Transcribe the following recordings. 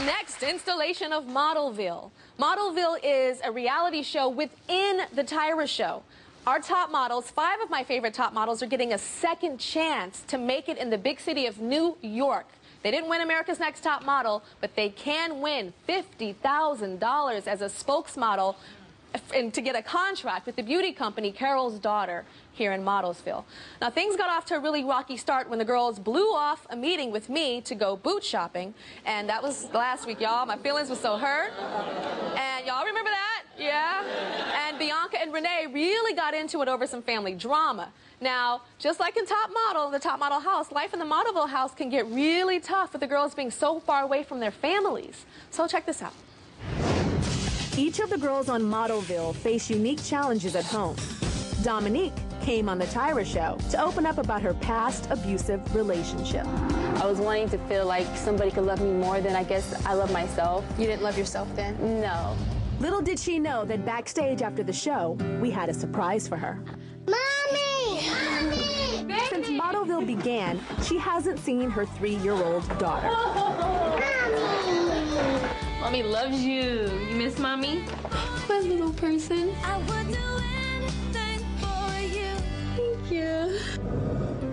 next installation of Modelville. Modelville is a reality show within the Tyra show. Our top models, 5 of my favorite top models, are getting a second chance to make it in the big city of New York. They didn't win America's Next Top Model, but they can win $50,000 as a spokesmodel and to get a contract with the beauty company Carol's Daughter here in Modelville. Now, things got off to a really rocky start when the girls blew off a meeting with me to go boot shopping, and that was last week, y'all. My feelings were so hurt, and y'all remember that? Yeah? And Bianca and Renee really got into it over some family drama. Now, just like in Top Model, the Top Model house, life in the Modelville house can get really tough with the girls being so far away from their families. So check this out. Each of the girls on Modelville face unique challenges at home. Dominique came on the Tyra show to open up about her past abusive relationship. I was wanting to feel like somebody could love me more than I guess I love myself. You didn't love yourself then? No. Little did she know that backstage after the show, we had a surprise for her. Mommy! Mommy! Since Modelville began, she hasn't seen her 3-year-old daughter. Mommy! Mommy loves you. You miss Mommy? My little person. I would do anything for you. Thank you.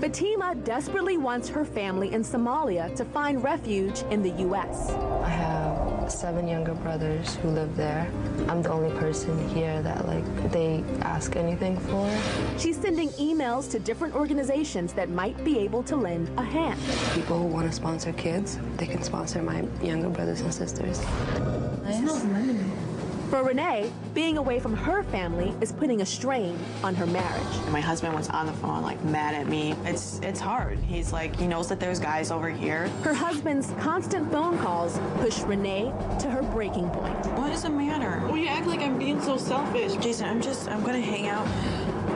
Fatima desperately wants her family in Somalia to find refuge in the U.S. I have 7 younger brothers who live there. I'm the only person here that, they ask anything for. She's sending emails to different organizations that might be able to lend a hand. People who want to sponsor kids, they can sponsor my younger brothers and sisters. For Renee, being away from her family is putting a strain on her marriage. My husband was on the phone, mad at me. It's hard. He's he knows that there's guys over here. Her husband's constant phone calls push Renee to her breaking point. What is the matter? Well, you act like I'm being so selfish. Jason, I'm gonna hang out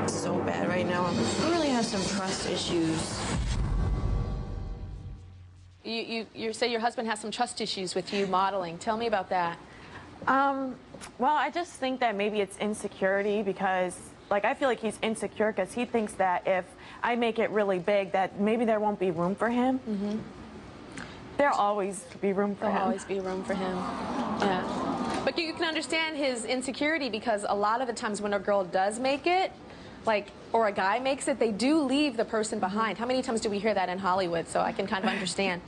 so bad right now. I really have some trust issues. You say your husband has some trust issues with you modeling. Tell me about that. Well, I just think that maybe it's insecurity because, I feel like he's insecure because he thinks that if I make it really big, that maybe there won't be room for him. Mm-hmm. There'll always be room for him. There'll always be room for him. Yeah. But you can understand his insecurity because a lot of the times when a girl does make it, or a guy makes it, they do leave the person behind. How many times do we hear that in Hollywood? So I can kind of understand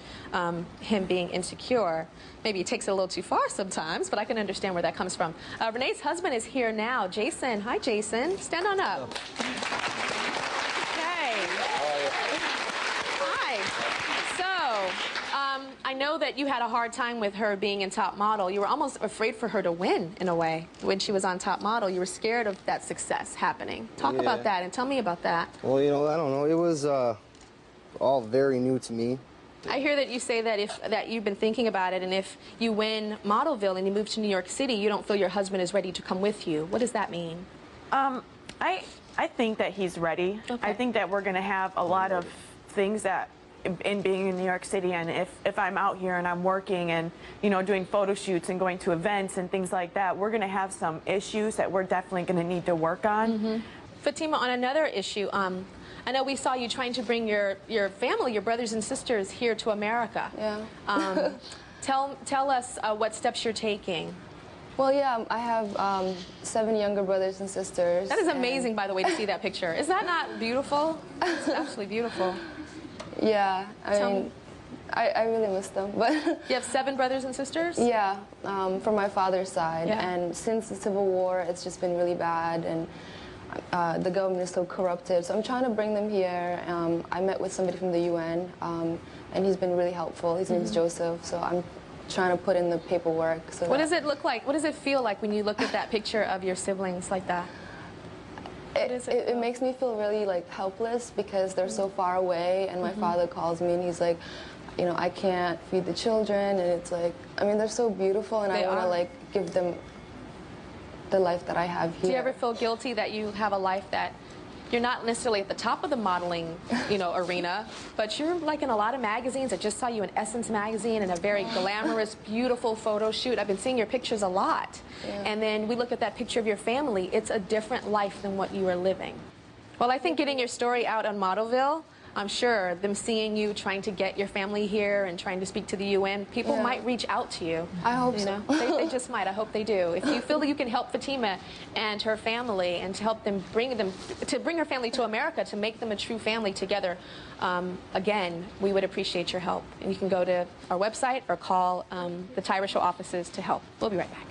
him being insecure. Maybe he takes it a little too far sometimes, but I can understand where that comes from. Renee's husband is here now. Jason. Hi, Jason. Stand on up. Okay. Hi. So, I know that you had a hard time with her being in Top Model. You were almost afraid for her to win, in a way. When she was on Top Model, you were scared of that success happening. Talk about that and tell me about that. Well, I don't know. It was all very new to me. I hear that you say that you've been thinking about it, and if you win Modelville and you move to New York City, you don't feel your husband is ready to come with you. What does that mean? I think that he's ready. Okay. I think that we're going to have a lot of things that in being in New York City, and if I'm out here and I'm working and doing photo shoots and going to events and things like that, we're going to have some issues that we're definitely going to need to work on. Mm-hmm. Fatima, on another issue, I know we saw you trying to bring your family, your brothers and sisters, here to America. Yeah. Tell us what steps you're taking. Well, yeah, I have 7 younger brothers and sisters. That is amazing, by the way, to see that picture. Is that not beautiful? It's absolutely beautiful. Yeah, I really miss them. But you have 7 brothers and sisters? Yeah, from my father's side. Yeah. And since the Civil War, it's just been really bad, and the government is so corrupted. So I'm trying to bring them here. I met with somebody from the UN, and he's been really helpful. His name is Joseph. So I'm trying to put in the paperwork. So what does it look like? What does it feel like when you look at that picture of your siblings like that? It makes me feel really helpless because they're so far away, and my father calls me and he's like, I can't feed the children, and it's they're so beautiful, and I want to give them the life that I have here. Do you ever feel guilty that you have a life that you're not necessarily at the top of the modeling, arena, but you're in a lot of magazines? I just saw you in Essence magazine in a very glamorous, beautiful photo shoot. I've been seeing your pictures a lot. Yeah. And then we look at that picture of your family. It's a different life than what you are living. Well, I think getting your story out on Modelville I'm sure them seeing you trying to get your family here and trying to speak to the UN, people might reach out to you. I hope so. They just might. I hope they do. If you feel that you can help Fatima and her family and to help them bring her family to America, to make them a true family together, again, we would appreciate your help. And you can go to our website or call the Tyra Show offices to help. We'll be right back.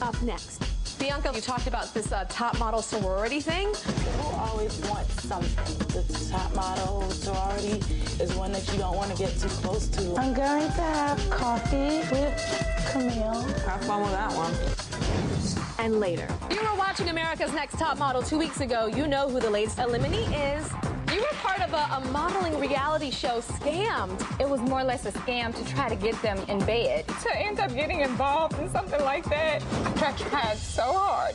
Up next. Bianca, you talked about this top model sorority thing. People always want something. The top model sorority is one that you don't want to get too close to. I'm going to have coffee with Camille. Have fun with that one. And later. You were watching America's Next Top Model 2 weeks ago. You know who the latest eliminee is. You were part of a modeling reality show, Scammed. It was more or less a scam to try to get them in bed. To end up getting involved in something like that, I tried so hard.